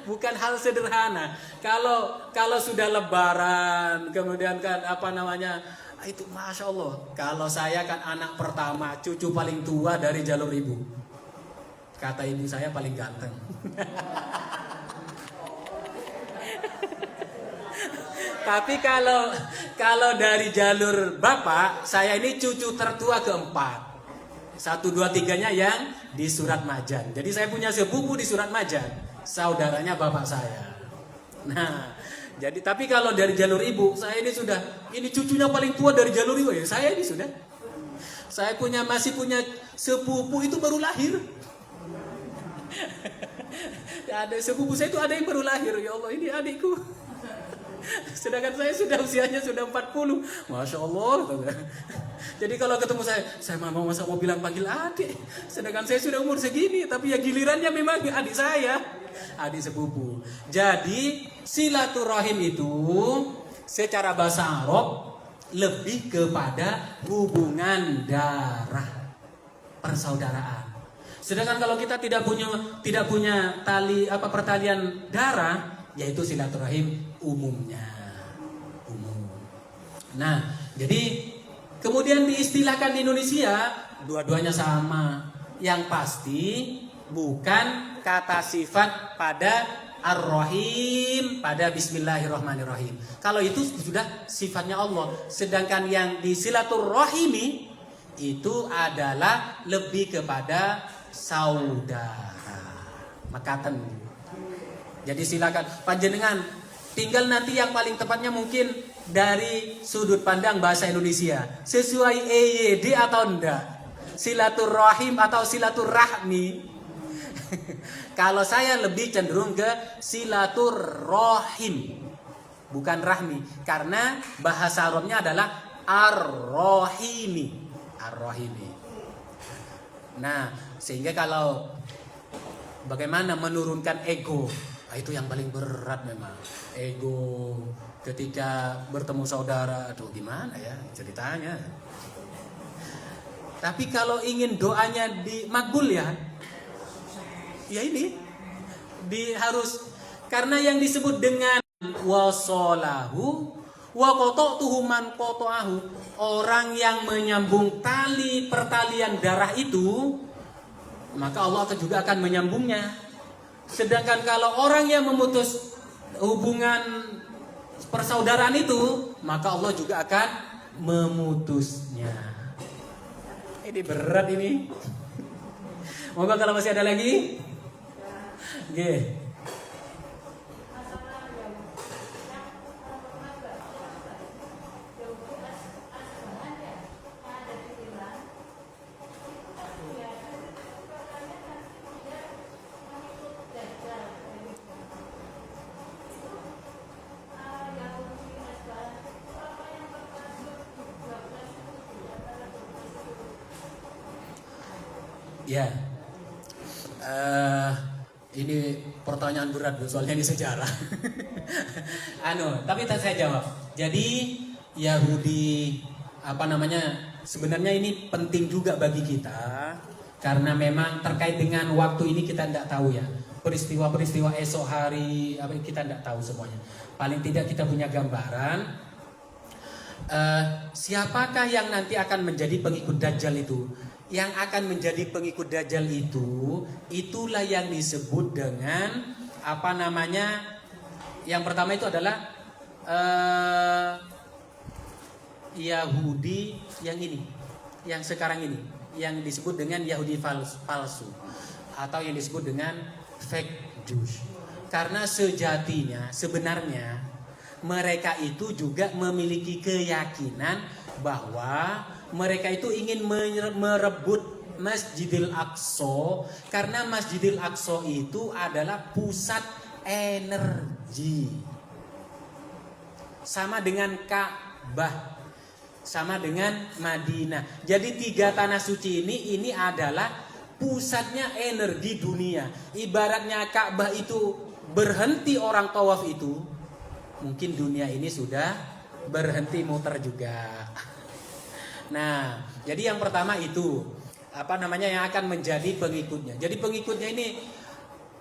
Bukan hal sederhana. Kalau sudah lebaran, kemudian kan itu masya Allah. Kalau saya kan anak pertama, cucu paling tua dari jalur ibu. Kata ibu saya paling ganteng. Tapi kalau dari jalur bapak, saya ini cucu tertua keempat. 1, 2, 3-nya yang di Surat Majan. Jadi saya punya sepupu di Surat Majan, saudaranya bapak saya. Nah, jadi tapi kalau dari jalur ibu, saya ini cucunya paling tua dari jalur ibu. Ya, saya ini sudah. Saya masih punya sepupu itu baru lahir. Ada sepupu saya itu ada yang baru lahir. Ya Allah, ini adikku. Sedangkan saya usianya sudah 40. Masya Allah. Jadi kalau ketemu saya mau bilang panggil adik. Sedangkan saya sudah umur segini, tapi ya gilirannya memang adik saya, adik sepupu. Jadi silaturahim itu secara bahasa Arab lebih kepada hubungan darah, persaudaraan. Sedangkan kalau kita tidak punya tali pertalian darah, yaitu silaturahim umumnya. Nah, jadi kemudian diistilahkan di Indonesia dua-duanya sama. Yang pasti bukan kata sifat pada Ar-Rahim, pada Bismillahirrahmanirrahim. Kalau itu sudah sifatnya Allah. Sedangkan yang di silaturahimi itu adalah lebih kepada saudara. Makatan. Jadi silakan panjenengan, tinggal nanti yang paling tepatnya mungkin dari sudut pandang bahasa Indonesia, sesuai EYD atau enggak, silaturahim atau silaturahmi. Kalau saya lebih cenderung ke silaturahim, bukan rahmi, karena bahasa Arabnya adalah ar-rahimi, ar-rahimi. Nah, sehingga kalau bagaimana menurunkan ego, itu yang paling berat memang. Ego ketika bertemu saudara, aduh gimana ya ceritanya. Tapi kalau ingin doanya dimakbul ya ini harus, karena yang disebut dengan wasolahu wa qata'tuhu man qata'ahu, orang yang menyambung tali pertalian darah itu, maka Allah juga akan menyambungnya. Sedangkan kalau orang yang memutus hubungan persaudaraan itu, maka Allah juga akan memutusnya. Ini berat ini. Moga kalau masih ada lagi. Oke. Ya, ini pertanyaan berat soalnya ini sejarah. Tapi saya jawab. Jadi Yahudi sebenarnya ini penting juga bagi kita, karena memang terkait dengan waktu ini kita tidak tahu ya, peristiwa-peristiwa esok hari kita tidak tahu semuanya. Paling tidak kita punya gambaran siapakah yang nanti akan menjadi pengikut Dajjal itu. Yang akan menjadi pengikut Dajjal itu, itulah yang disebut dengan yang pertama itu adalah Yahudi yang sekarang ini, yang disebut dengan Yahudi palsu atau yang disebut dengan fake Jews. Karena sejatinya sebenarnya mereka itu juga memiliki keyakinan bahwa mereka itu ingin merebut Masjidil Aqsa, karena Masjidil Aqsa itu adalah pusat energi. Sama dengan Ka'bah, sama dengan Madinah. Jadi 3 tanah suci ini adalah pusatnya energi dunia. Ibaratnya Ka'bah itu berhenti orang tawaf itu, mungkin dunia ini sudah berhenti muter juga. Nah, jadi yang pertama itu yang akan menjadi pengikutnya. Jadi pengikutnya ini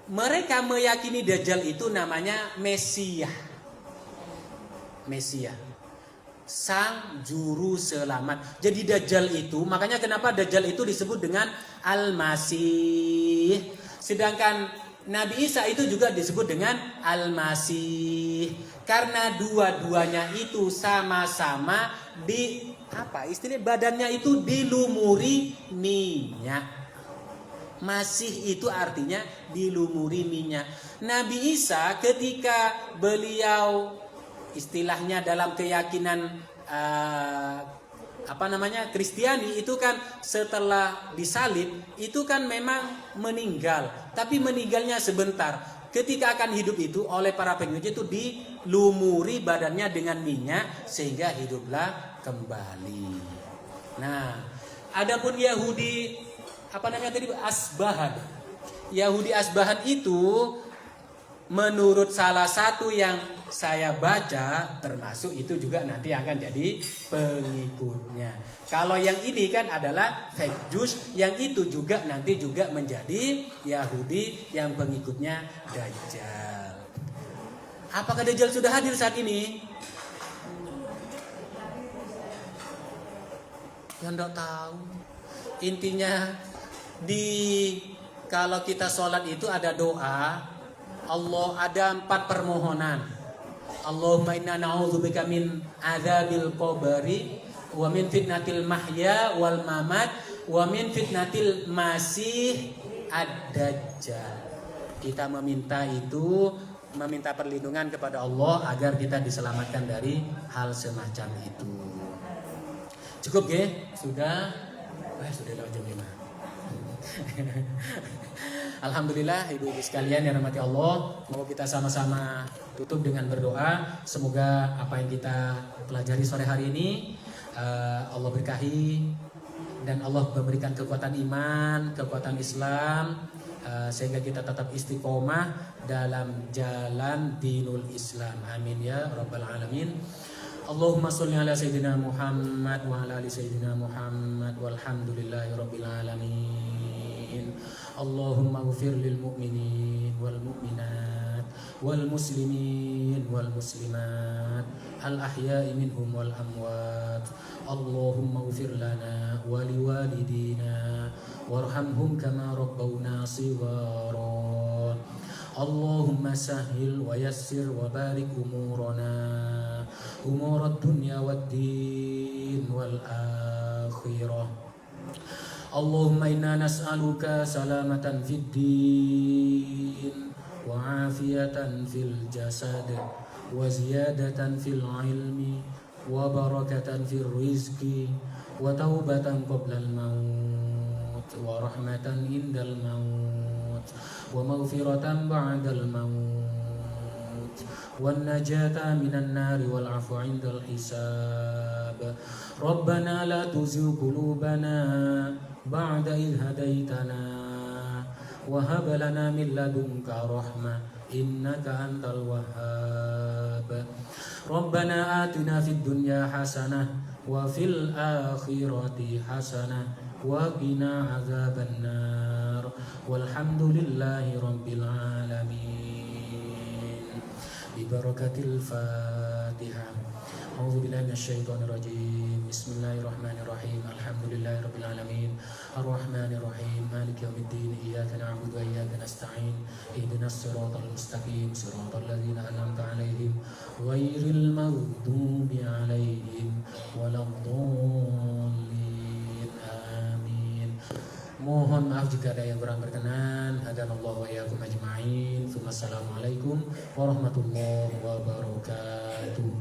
mereka meyakini Dajjal itu namanya Mesias, sang juru selamat. Jadi Dajjal itu, makanya kenapa Dajjal itu disebut dengan Al-Masih. Sedangkan Nabi Isa itu juga disebut dengan Al-Masih. Karena dua-duanya itu sama-sama di apa istilah badannya itu dilumuri minyak. Masih itu artinya dilumuri minyak. Nabi Isa ketika beliau istilahnya dalam keyakinan Kristiani itu kan setelah disalib itu kan memang meninggal, tapi meninggalnya sebentar. Ketika akan hidup itu oleh para pengikutnya itu dilumuri badannya dengan minyak sehingga hiduplah kembali. Nah, adapun Yahudi Asbahan. Yahudi Asbahan itu menurut salah satu yang saya baca termasuk itu juga nanti akan jadi pengikutnya. Kalau yang ini kan adalah fake Jews, yang itu juga nanti juga menjadi Yahudi yang pengikutnya Dajjal. Apakah Dajjal sudah hadir saat ini? Yang enggak tahu. Intinya kalau kita sholat itu ada doa. Allah ada 4 permohonan. Allahumma inna na'udzubika min adzabil qabri wa min fitnatil mahya wal mamat wa min fitnatil masih ad-dajjal. Kita meminta perlindungan kepada Allah agar kita diselamatkan dari hal semacam itu. Cukup ya? Sudah lewat jam 5. Alhamdulillah ibu-ibu sekalian yang rahmati Allah, mau kita sama-sama tutup dengan berdoa. Semoga apa yang kita pelajari sore hari ini Allah berkahi dan Allah memberikan kekuatan iman, kekuatan Islam, sehingga kita tetap istiqomah dalam jalan dinul Islam. Amin ya rabbal alamin. Allahumma sholli ala sayyidina Muhammad wa ala ali sayyidina Muhammad walhamdulillahi rabbil alamin. Allahumma ighfir lil mu'minin wal mu'minat wal muslimin wal muslimat al ahya'i minhum wal amwat. Allahumma ighfir lana wa liwalidina warhamhum kama rabbawna shighara. Allahumma sahhil wa yassir wa barik umurana umurad dunya wad din wal akhirah. Allahumma inna nas'aluka salamatan fid din wa afiyatan fil jasad wa ziyadatan fil ilmi wa barakatan fil rizqi wa taubatan qabla al maut wa rahmatan indal maut wa maghfiratan ba'dal maut wan najata minan nari wal 'afwa 'indal hisab. Rabbana la tuzigh qulubana ba'da idh hadaitana wa hab lana min ladunka rahmah innaka antal wahhab. Rabbana atina fid dunya hasanah wa fil akhirati hasanah wa qina adzabannar walhamdulillahi rabbil alamin. Bi barakatil Fatihah. A'udzu billahi minasyaitonir rajim. Bismillahirrahmanirrahim. Alhamdulillahirabbil alamin. Arrahmanir rahim. Maliki yaumiddin. Iyyaka na'budu wa iyyaka nasta'in. Ihdinas siratal mustaqim. Siratal ladzina an'amta 'alaihim ghairil maghdubi 'alaihim waladdallin. Amin. Mohon maaf jika ada yang kurang berkenan. Hadanallahu wa iyyakum ajma'in. Assalamualaikum warahmatullahi wabarakatuh.